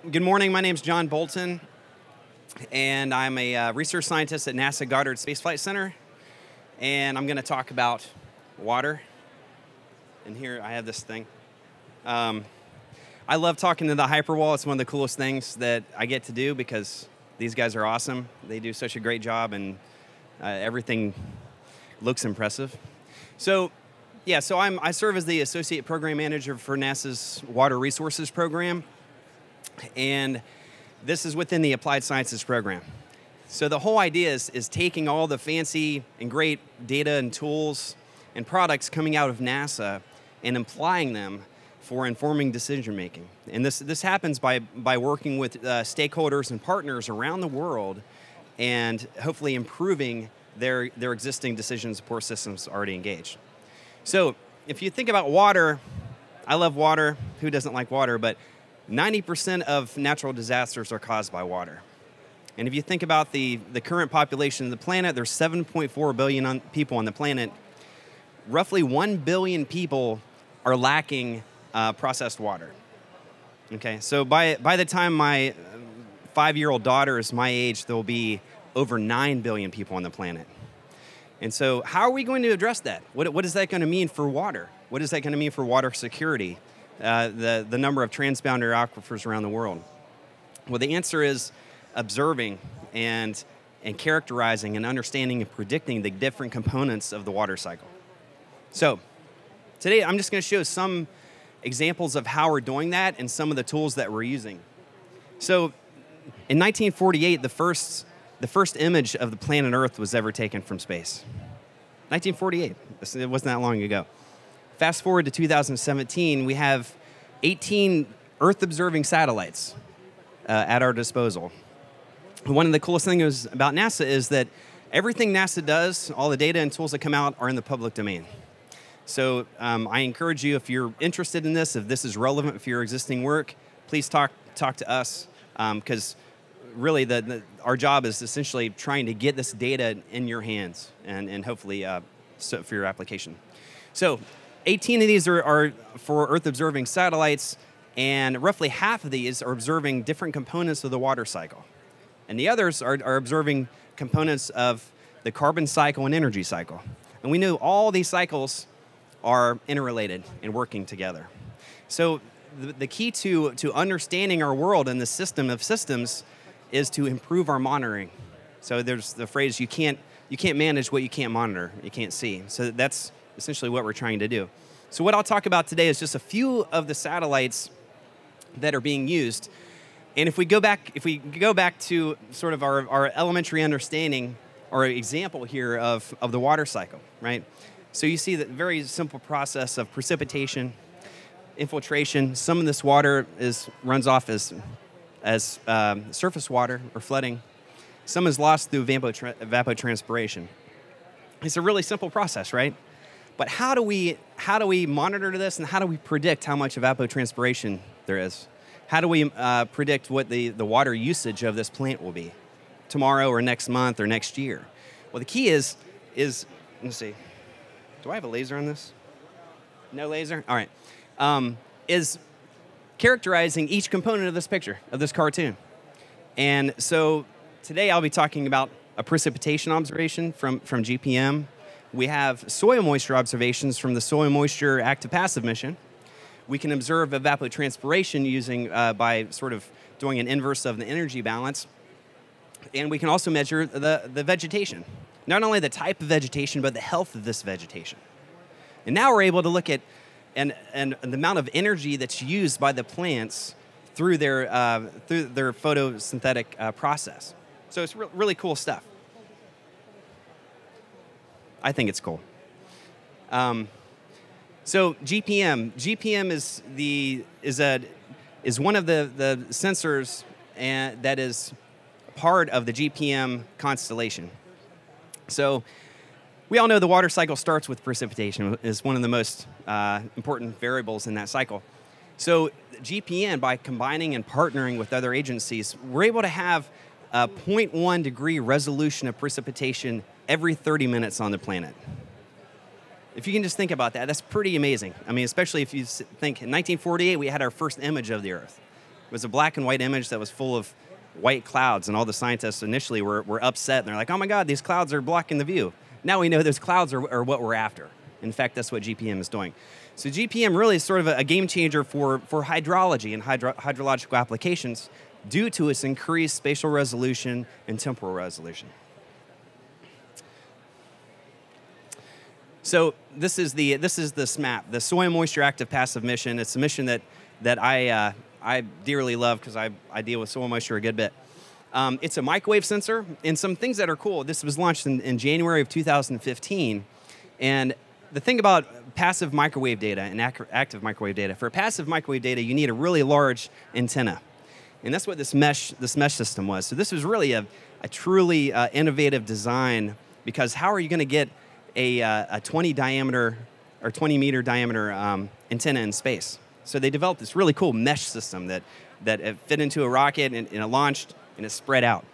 Good morning. My name is John Bolten, and I'm a research scientist at NASA Goddard Space Flight Center. And I'm going to talk about water. And here I have this thing. I love talking to the Hyperwall. It's one of the coolest things that I get to do because these guys are awesome. They do such a great job, and everything looks impressive. So I serve as the Associate Program Manager for NASA's Water Resources Program, and this is within the Applied Sciences program. So the whole idea is taking all the fancy and great data and tools and products coming out of NASA and applying them for informing decision making. And this happens by working with stakeholders and partners around the world and hopefully improving their existing decision support systems already engaged. So if you think about water, I love water. Who doesn't like water? But 90% of natural disasters are caused by water. And if you think about the current population of the planet, there's 7.4 billion people on the planet. Roughly 1 billion people are lacking processed water. Okay, so by the time my 5-year-old daughter is my age, there will be over 9 billion people on the planet. And so how are we going to address that? What is that going to mean for water? What is that going to mean for water security? The number of transboundary aquifers around the world? Well, the answer is observing and characterizing and understanding and predicting the different components of the water cycle. So today I'm just going to show some examples of how we're doing that and some of the tools that we're using. So in 1948, the first image of the planet Earth was ever taken from space. 1948. It wasn't that long ago. Fast forward to 2017, we have 18 Earth-observing satellites at our disposal. One of the coolest things about NASA is that everything NASA does, all the data and tools that come out, are in the public domain. So I encourage you, if you're interested in this, if this is relevant for your existing work, please talk to us, because really our job is essentially trying to get this data in your hands and hopefully for your application. So 18 of these are for Earth-observing satellites, and roughly half of these are observing different components of the water cycle. And the others are observing components of the carbon cycle and energy cycle. And we know all these cycles are interrelated and working together. So the key to understanding our world and the system of systems is to improve our monitoring. So there's the phrase, you can't manage what you can't monitor, you can't see. So that's essentially what we're trying to do. So what I'll talk about today is just a few of the satellites that are being used. And if we go back to sort of our elementary understanding or example here of the water cycle, right? So you see the very simple process of precipitation, infiltration. Some of this water runs off as surface water or flooding. Some is lost through evapotranspiration. It's a really simple process, right? But how do we monitor this, and how do we predict how much evapotranspiration there is? How do we predict what the water usage of this plant will be tomorrow or next month or next year? Well, the key is let's see. Do I have a laser on this? No laser? All right. Is characterizing each component of this picture, of this cartoon. And so today I'll be talking about a precipitation observation from GPM. We have soil moisture observations from the Soil Moisture Active-Passive mission. We can observe evapotranspiration using by sort of doing an inverse of the energy balance. And we can also measure the vegetation. Not only the type of vegetation, but the health of this vegetation. And now we're able to look at and the amount of energy that's used by the plants through their photosynthetic process. So it's really cool stuff. I think it's cool. So GPM is one of the sensors that is part of the GPM constellation. So we all know the water cycle starts with precipitation. Is one of the most important variables in that cycle. So GPM, by combining and partnering with other agencies, we're able to have a 0.1 degree resolution of precipitation every 30 minutes on the planet. If you can just think about that, that's pretty amazing. I mean, especially if you think in 1948, we had our first image of the Earth. It was a black and white image that was full of white clouds, and all the scientists initially were upset, and they're like, oh my God, these clouds are blocking the view. Now we know those clouds are what we're after. In fact, that's what GPM is doing. So GPM really is sort of a game changer for hydrology and hydrological applications due to its increased spatial resolution and temporal resolution. So this is the SMAP, the Soil Moisture Active Passive Mission. It's a mission that I dearly love because I deal with soil moisture a good bit. It's a microwave sensor, and some things that are cool. This was launched in January of 2015, and the thing about passive microwave data and active microwave data, for passive microwave data, you need a really large antenna, and that's what this mesh system was. So this was really a truly innovative design, because how are you going to get a 20 meter diameter antenna in space? So they developed this really cool mesh system that it fit into a rocket, and it launched, and it spread out.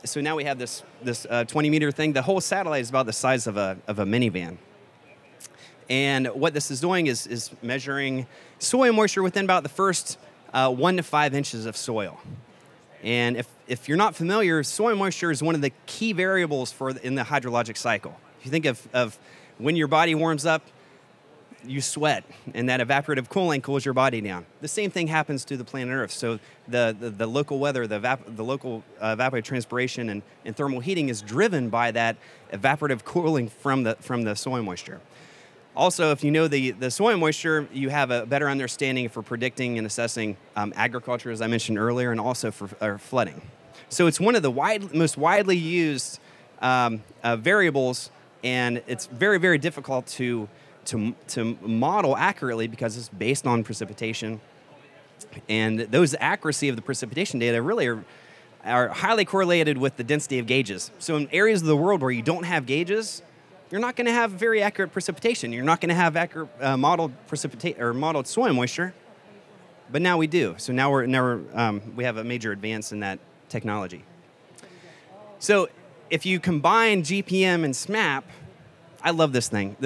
So now we have this 20 meter thing. The whole satellite is about the size of a minivan. And what this is doing is measuring soil moisture within about the first 1 to 5 inches of soil. And if you're not familiar, soil moisture is one of the key variables in the hydrologic cycle. If you think of when your body warms up, you sweat, and that evaporative cooling cools your body down. The same thing happens to the planet Earth. So the local weather, the local evapotranspiration and thermal heating is driven by that evaporative cooling from the soil moisture. Also, if you know the soil moisture, you have a better understanding for predicting and assessing agriculture, as I mentioned earlier, and also for flooding. So it's one of the most widely used variables, and it's very, very difficult to model accurately because it's based on precipitation. And those accuracy of the precipitation data really are highly correlated with the density of gauges. So in areas of the world where you don't have gauges, you're not going to have very accurate precipitation. You're not going to have accurate modeled soil moisture. But now we do. So now we have a major advance in that technology. So if you combine GPM and SMAP, I love this thing.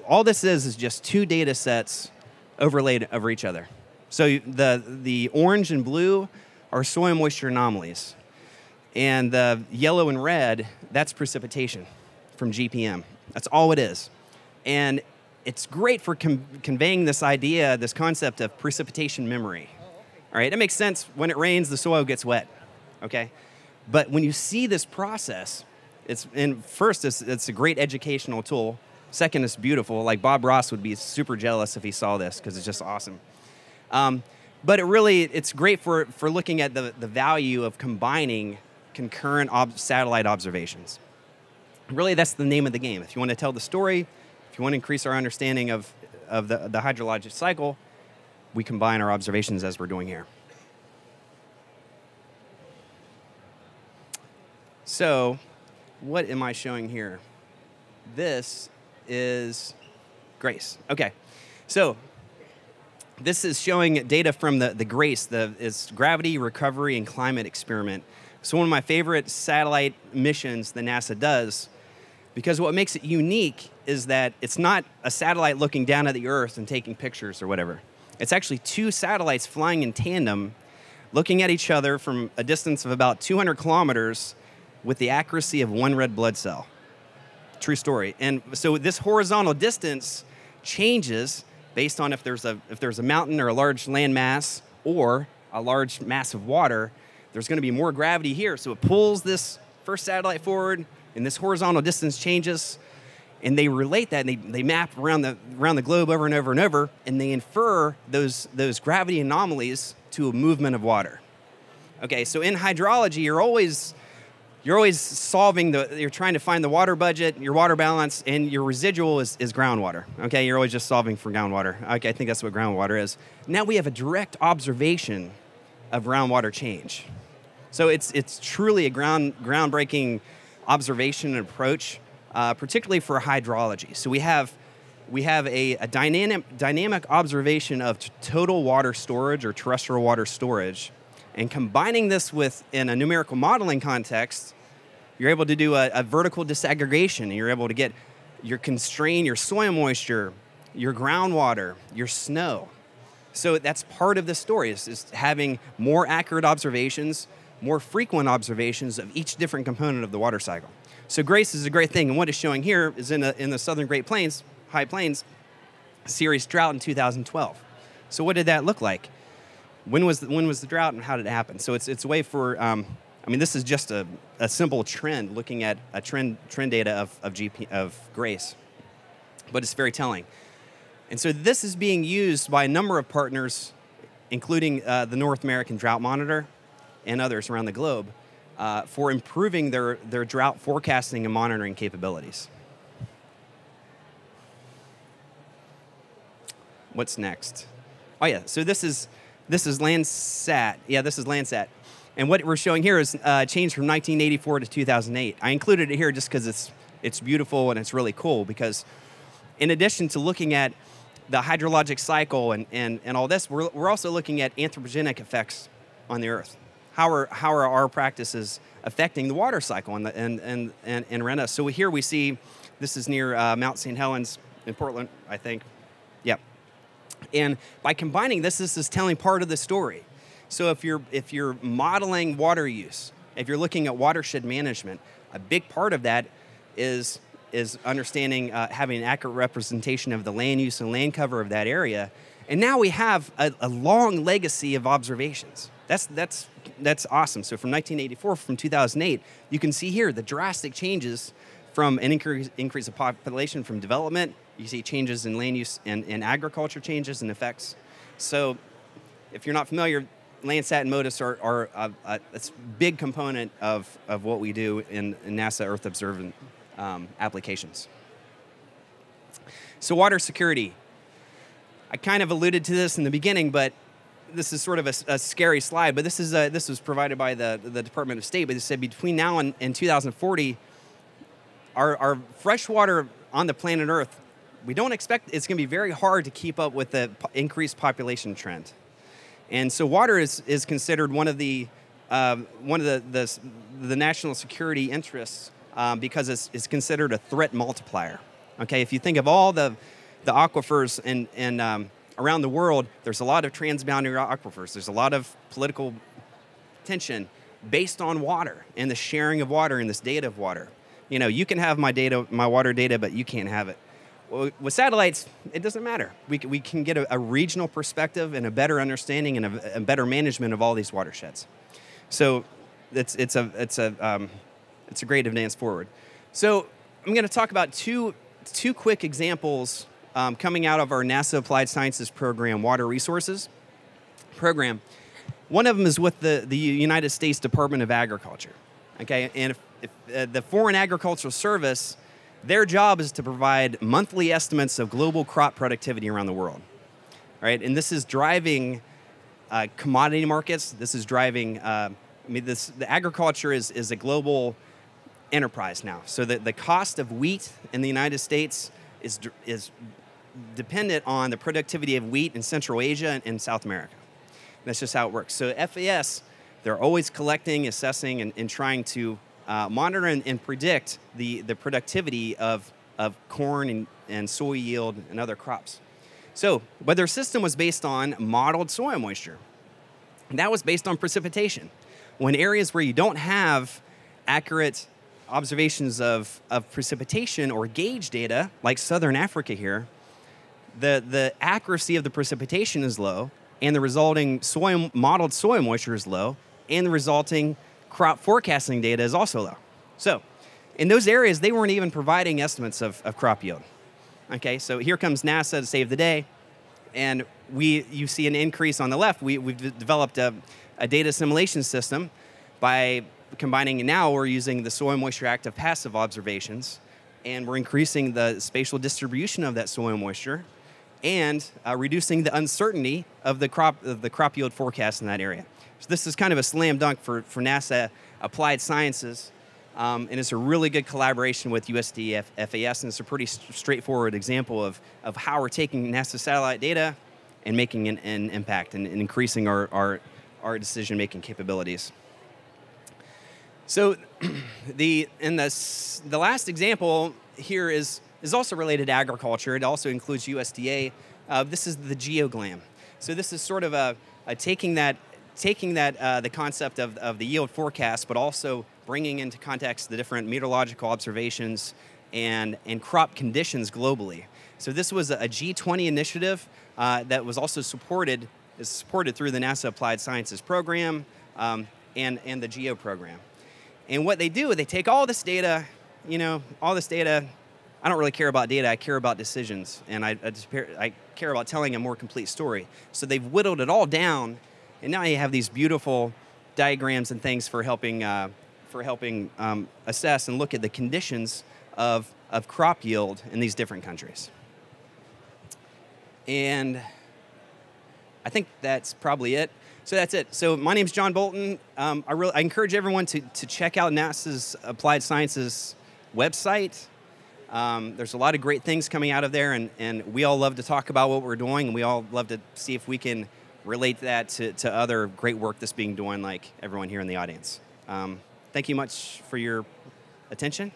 All this is just 2 data sets overlaid over each other. So the orange and blue are soil moisture anomalies, and the yellow and red, that's precipitation from GPM. That's all it is. And it's great for conveying this idea, this concept of precipitation memory. All right, it makes sense. When it rains, the soil gets wet, okay? But when you see this process, it's a great educational tool. Second, it's beautiful. Like Bob Ross would be super jealous if he saw this because it's just awesome. But it's great for looking at the value of combining concurrent satellite observations. Really, that's the name of the game. If you want to tell the story, if you want to increase our understanding of the hydrologic cycle, we combine our observations as we're doing here. So, what am I showing here? This is GRACE. Okay, so this is showing data from the GRACE, it's Gravity, Recovery, and Climate Experiment. So one of my favorite satellite missions that NASA does, because what makes it unique is that it's not a satellite looking down at the Earth and taking pictures or whatever. It's actually 2 satellites flying in tandem, looking at each other from a distance of about 200 kilometers with the accuracy of 1 red blood cell. True story. And so this horizontal distance changes based on if there's a mountain or a large land mass or a large mass of water. There's going to be more gravity here, so it pulls this first satellite forward, and this horizontal distance changes, and they relate that, and they map around the globe over and over and over, and they infer those gravity anomalies to a movement of water. Okay, so in hydrology, you're always you're trying to find the water budget, your water balance, and your residual is groundwater. Okay, you're always just solving for groundwater. Okay, I think that's what groundwater is. Now we have a direct observation of groundwater change. So it's truly a groundbreaking observation and approach, particularly for hydrology. So we have a dynamic observation of total water storage or terrestrial water storage. And combining this in a numerical modeling context, you're able to do a vertical disaggregation, and you're able to constrain your soil moisture, your groundwater, your snow. So that's part of the story, is having more accurate observations, more frequent observations of each different component of the water cycle. So GRACE is a great thing, and what it's showing here is in the southern Great Plains, High Plains, serious drought in 2012. So what did that look like? When was the drought, and how did it happen? So it's a way for, I mean, this is just a simple trend, looking at a trend data of GRACE, but it's very telling. And so this is being used by a number of partners, including the North American Drought Monitor and others around the globe, for improving their drought forecasting and monitoring capabilities. What's next? Oh yeah, so this is Landsat. Yeah, this is Landsat. And what we're showing here is change from 1984 to 2008. I included it here just because it's beautiful and it's really cool, because in addition to looking at the hydrologic cycle and all this, we're also looking at anthropogenic effects on the Earth. How are our practices affecting the water cycle and around us? So here we see, this is near Mount St. Helens in Portland, I think. Yep. And by combining this is telling part of the story. So if you're modeling water use, if you're looking at watershed management, a big part of that is understanding, having an accurate representation of the land use and land cover of that area. And now we have a long legacy of observations. That's awesome. So from 1984, from 2008, you can see here the drastic changes from an increase of population from development. You see changes in land use and agriculture changes and effects. So if you're not familiar, Landsat and MODIS are a big component of what we do in NASA Earth observant applications. So water security. I kind of alluded to this in the beginning, but this is sort of a scary slide. But this was provided by the Department of State. But they said between now and 2040, our fresh water on the planet Earth, we don't expect it's going to be very hard to keep up with the increased population trend. And so water is considered one of the national security interests because it's considered a threat multiplier. Okay, if you think of all the aquifers and around the world, there's a lot of transboundary aquifers. There's a lot of political tension based on water and the sharing of water and this data of water. You know, you can have my water data, but you can't have it. Well, with satellites, it doesn't matter. We can get a regional perspective and a better understanding and a better management of all these watersheds. So it's a great advance forward. So I'm going to talk about two quick examples coming out of our NASA Applied Sciences program, Water Resources program. One of them is with the United States Department of Agriculture. Okay, and if the Foreign Agricultural Service, their job is to provide monthly estimates of global crop productivity around the world, right? And this is driving commodity markets. This is driving. The agriculture is a global enterprise now. So the cost of wheat in the United States is dependent on the productivity of wheat in Central Asia and South America. That's just how it works. So FAS, they're always collecting, assessing, and trying to monitor and predict the productivity of corn and soy yield and other crops. So, but their system was based on modeled soil moisture. And that was based on precipitation. When areas where you don't have accurate observations of precipitation or gauge data, like Southern Africa here, the accuracy of the precipitation is low, and the resulting modeled soil moisture is low, and the resulting crop forecasting data is also low. So in those areas, they weren't even providing estimates of crop yield. Okay, so here comes NASA to save the day, and you see an increase on the left. We've developed a data assimilation system by combining, now we're using the soil moisture active passive observations, and we're increasing the spatial distribution of that soil moisture and reducing the uncertainty of the crop yield forecast in that area. So this is kind of a slam dunk for NASA Applied Sciences, and it's a really good collaboration with USD FAS, and it's a pretty straightforward example of how we're taking NASA satellite data and making an impact and increasing our decision-making capabilities. So the last example here is also related to agriculture. It also includes USDA. This is the GeoGlam. So this is sort of a taking that the concept of the yield forecast, but also bringing into context the different meteorological observations and crop conditions globally. So this was a G20 initiative that was also supported through the NASA Applied Sciences program and the GEO program. And what they do, they take all this data, all this data. I don't really care about data, I care about decisions, and I care about telling a more complete story. So they've whittled it all down, and now you have these beautiful diagrams and things for helping assess and look at the conditions of crop yield in these different countries. And I think that's probably it. So that's it. So my name's John Bolten. I encourage everyone to check out NASA's Applied Sciences website. There's a lot of great things coming out of there, and we all love to talk about what we're doing, and we all love to see if we can relate that to other great work that's being done, like everyone here in the audience. Thank you much for your attention.